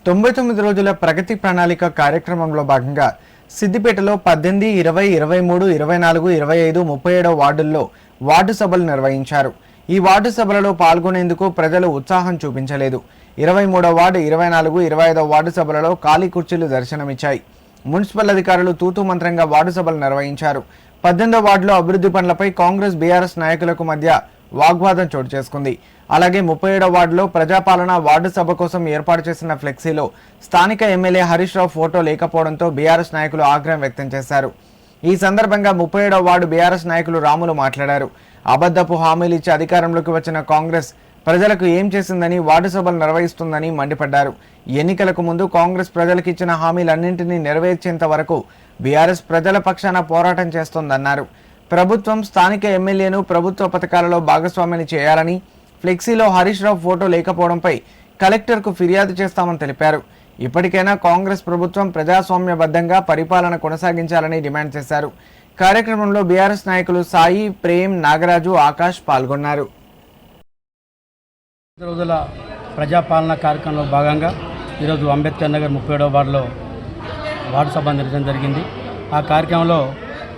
99 రోజుల ప్రగతి ప్రణాళిక కార్యక్రమంలో భాగంగా సిద్దిపేటలో 18, 20, 23, 24, 25, 37 వార్డుల్లో వార్డు సభలు నిర్వహించారు. ఈ వార్డు సభలలో పాల్గొనేందుకు ప్రజలు ఉత్సాహం చూపించలేదు. 23వ వార్డు, 24, 25వ వార్డు సభలలో ఖాళీ కుర్చీలు దర్శనమిచ్చాయి. మున్సిపల్ అధికారులు తూతూ మంత్రంగా వార్డు సభలు నిర్వహించారు. 18వ వార్డులో అభివృద్ధి పనులపై కాంగ్రెస్ బీఆర్ఎస్ నాయకులకు మధ్య వాగ్వాదం చోటు చేసుకుంది. అలాగే 37వ వార్డులో ప్రజాపాలన వార్డు సభ కోసం ఏర్పాటు చేసిన ఫ్లెక్సీలో స్థానిక ఎమ్మెల్యే హరీష్ రావు ఫోటో లేకపోవడంతో బీఆర్ఎస్ నాయకులు ఆగ్రహం వ్యక్తం చేశారు. ఈ సందర్భంగా 37వ వార్డు బీఆర్ఎస్ నాయకులు రాములు మాట్లాడారు. అబద్ధపు హామీలు ఇచ్చి అధికారంలోకి వచ్చిన కాంగ్రెస్ ప్రజలకు ఏం చేసిందని, వార్డు సభలు నిర్వహిస్తుందని మండిపడ్డారు. ఎన్నికలకు ముందు కాంగ్రెస్ ప్రజలకు ఇచ్చిన హామీలన్నింటినీ నెరవేర్చేంత వరకు బీఆర్ఎస్ ప్రజల పక్షాన పోరాటం చేస్తోందన్నారు. ప్రభుత్వం స్థానిక ఎమ్మెల్యేను ప్రభుత్వ పథకాలలో భాగస్వామిని చేయాలని, ఫ్లెక్సీలో హరీష్ రావు ఫోటో లేకపోవడంపై కలెక్టర్కు ఫిర్యాదు చేస్తామని తెలిపారు. ఇప్పటికైనా కాంగ్రెస్ ప్రభుత్వం ప్రజాస్వామ్యబద్ధంగా పరిపాలన కొనసాగించాలని డిమాండ్ చేశారు. కార్యక్రమంలో బీఆర్ఎస్ నాయకులు సాయి, ప్రేమ్, నాగరాజు, ఆకాష్ పాల్గొన్నారు. రోజుల ప్రజాపాలన కార్యక్రమంలో భాగంగా ఈరోజు అంబేద్కర్ నగర్ 37వ వార్డులో వార్డు సభ నిర్వహించడం జరిగింది. ఆ కార్యక్రమంలో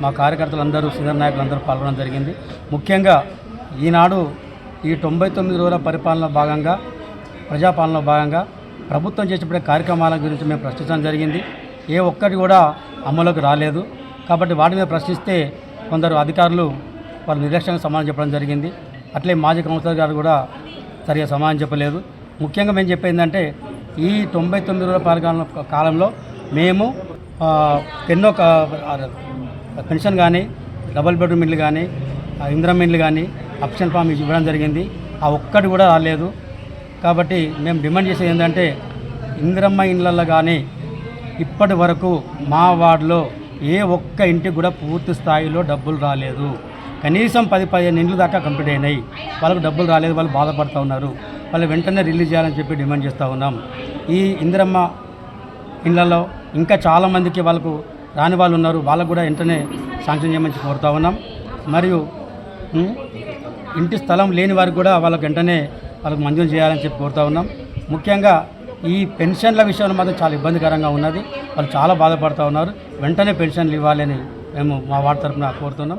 మా కార్యకర్తలందరూ, సీనియర్ నాయకులందరూ పాల్గొనడం జరిగింది. ముఖ్యంగా ఈనాడు ఈ 99 రోజుల పరిపాలనలో భాగంగా, ప్రజాపాలనలో భాగంగా ప్రభుత్వం చేసేపడే కార్యక్రమాల గురించి మేము ప్రశ్నించడం జరిగింది. ఏ ఒక్కటి కూడా అమలులోకి రాలేదు. కాబట్టి వాటి మీద ప్రశ్నిస్తే కొందరు అధికారులు వాళ్ళు నిర్లక్ష్యంగా సమాధానం చెప్పడం జరిగింది. అట్లే మాజీ కౌన్సిలర్ గారు కూడా సరిగా సమాధానం చెప్పలేదు. ముఖ్యంగా మేము చెప్పేందంటే ఈ 99 రోజుల పరిపాలన కాలంలో మేము ఎన్నో పెన్షన్ కానీ, డబుల్ బెడ్రూమ్ ఇళ్ళు కానీ, ఇందిరమ్మ ఇళ్ళు కానీ ఆప్షన్ ఫామ్ ఇవ్వడం జరిగింది. ఆ ఒక్కటి కూడా రాలేదు. కాబట్టి మేము డిమాండ్ చేసేది ఏంటంటే ఇందిరమ్మ ఇళ్ళల్లో కానీ ఇప్పటి వరకు మా వార్డులో ఏ ఒక్క ఇంటికి కూడా పూర్తి స్థాయిలో డబ్బులు రాలేదు. కనీసం 10-15 ఇండ్లు దాకా కంప్లీట్ అయినాయి. వాళ్ళకు డబ్బులు రాలేదు, వాళ్ళు బాధపడుతూ ఉన్నారు. వాళ్ళు వెంటనే రిలీజ్ చేయాలని చెప్పి డిమాండ్ చేస్తూ ఉన్నాం. ఈ ఇందిరమ్మ ఇళ్ళల్లో ఇంకా చాలామందికి వాళ్ళకు రాని వాళ్ళు ఉన్నారు. వాళ్ళకు కూడా వెంటనే శాంక్షన్ చేయమని కోరుతూ ఉన్నాం. మరియు ఇంటి స్థలం లేని వారికి కూడా వాళ్ళకు వెంటనే వాళ్ళకు మంజూరు చేయాలని చెప్పి కోరుతూ ఉన్నాం. ముఖ్యంగా ఈ పెన్షన్ల విషయంలో మాత్రం చాలా ఇబ్బందికరంగా ఉన్నది. వాళ్ళు చాలా బాధపడుతూ ఉన్నారు. వెంటనే పెన్షన్లు ఇవ్వాలని మేము మా వార్డు తరఫున కోరుతున్నాం.